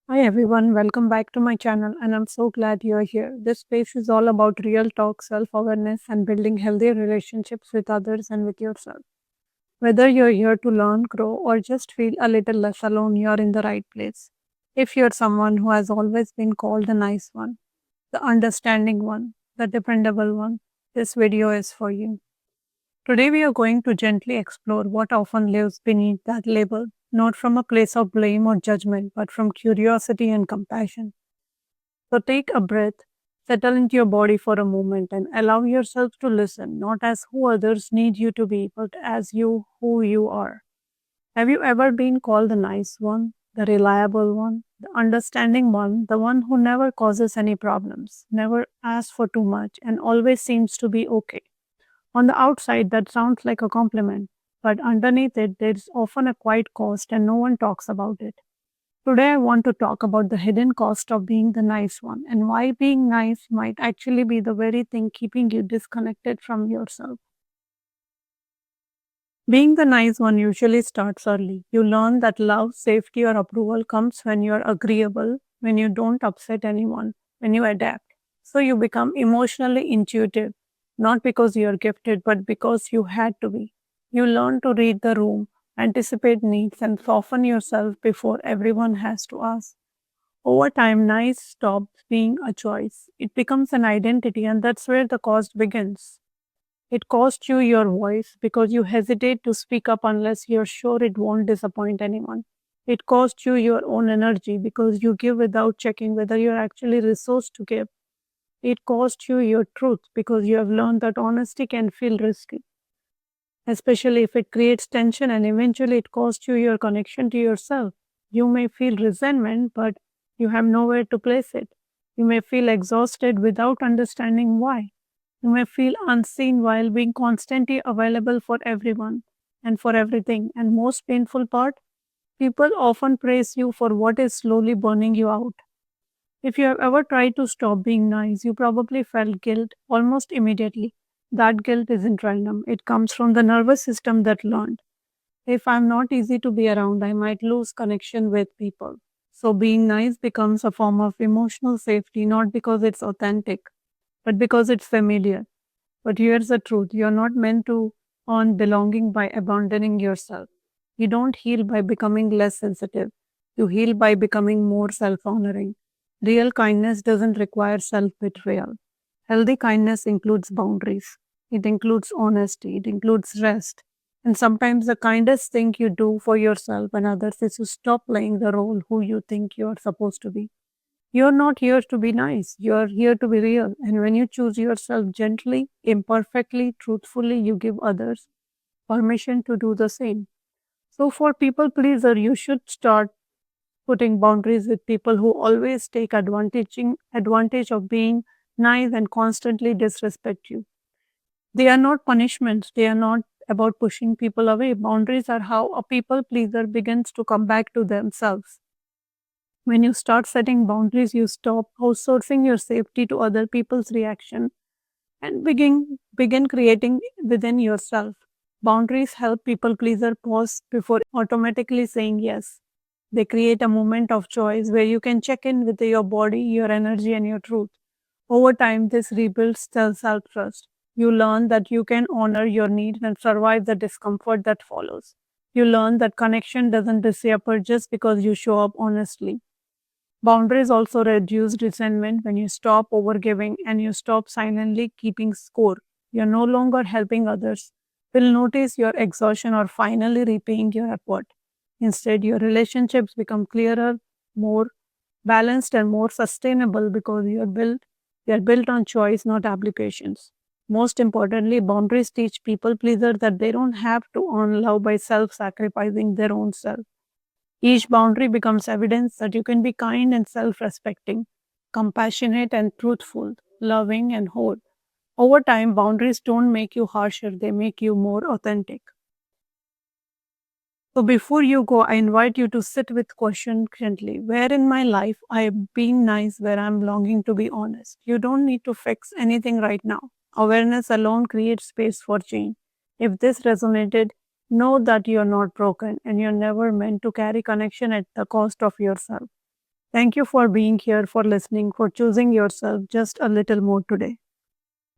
Hi everyone, welcome back to my channel and I'm so glad you're here. This space is all about real talk, self-awareness and building healthier relationships with others and with yourself. Whether you're here to learn, grow or just feel a little less alone, you're in the right place. If you're someone who has always been called the nice one, the understanding one, the dependable one, this video is for you. Today we are going to gently explore what often lives beneath that label, not from a place of blame or judgment, but from curiosity and compassion. So take a breath, settle into your body for a moment, and allow yourself to listen, not as who others need you to be, but as you who you are. Have you ever been called the nice one, the reliable one, the understanding one, the one who never causes any problems, never asks for too much, and always seems to be okay? On the outside, that sounds like a compliment, but underneath it, there's often a quiet cost, and no one talks about it. Today, I want to talk about the hidden cost of being the nice one and why being nice might actually be the very thing keeping you disconnected from yourself. Being the nice one usually starts early. You learn that love, safety, or approval comes when you're agreeable, when you don't upset anyone, when you adapt. So you become emotionally intuitive, not because you're gifted, but because you had to be. You learn to read the room, anticipate needs, and soften yourself before everyone has to ask. Over time, nice stops being a choice. It becomes an identity, and that's where the cost begins. It costs you your voice because you hesitate to speak up unless you're sure it won't disappoint anyone. It costs you your own energy because you give without checking whether you're actually resourced to give. It costs you your truth because you have learned that honesty can feel risky, especially if it creates tension, and eventually it costs you your connection to yourself. You may feel resentment, but you have nowhere to place it. You may feel exhausted without understanding why. You may feel unseen while being constantly available for everyone and for everything. And most painful part, people often praise you for what is slowly burning you out. If you have ever tried to stop being nice, you probably felt guilt almost immediately. That guilt isn't random, it comes from the nervous system that learned. If I'm not easy to be around, I might lose connection with people. So being nice becomes a form of emotional safety, not because it's authentic, but because it's familiar. But here's the truth, you're not meant to earn belonging by abandoning yourself. You don't heal by becoming less sensitive, you heal by becoming more self honoring. Real kindness doesn't require self betrayal. Healthy kindness includes boundaries, it includes honesty, it includes rest. And sometimes the kindest thing you do for yourself and others is to stop playing the role who you think you're supposed to be. You're not here to be nice. You're here to be real. And when you choose yourself gently, imperfectly, truthfully, you give others permission to do the same. So, for people pleaser, you should start putting boundaries with people who always take advantage of being nice and constantly disrespect you. They are not punishments. They are not about pushing people away. Boundaries are how a people pleaser begins to come back to themselves. When you start setting boundaries, you stop outsourcing your safety to other people's reaction and begin creating within yourself. Boundaries help people pleaser pause before automatically saying yes. They create a moment of choice where you can check in with your body, your energy, and your truth. Over time, this rebuilds self trust. You learn that you can honor your needs and survive the discomfort that follows. You learn that connection doesn't disappear just because you show up honestly. Boundaries also reduce resentment when you stop overgiving and you stop silently keeping score. You're no longer helping others, will notice your exhaustion or finally repaying your effort. Instead, your relationships become clearer, more balanced, and more sustainable because you're built on choice, not obligations. Most importantly, boundaries teach people pleasers that they don't have to earn love by self-sacrificing their own self. Each boundary becomes evidence that you can be kind and self respecting, compassionate and truthful, loving and whole. Over time, boundaries don't make you harsher, they make you more authentic. So, before you go, I invite you to sit with question gently. Where in my life I am being nice, where I'm longing to be honest? You don't need to fix anything right now. Awareness alone creates space for change. If this resonated, know that you're not broken and you're never meant to carry connection at the cost of yourself. Thank you for being here, for listening, for choosing yourself just a little more today.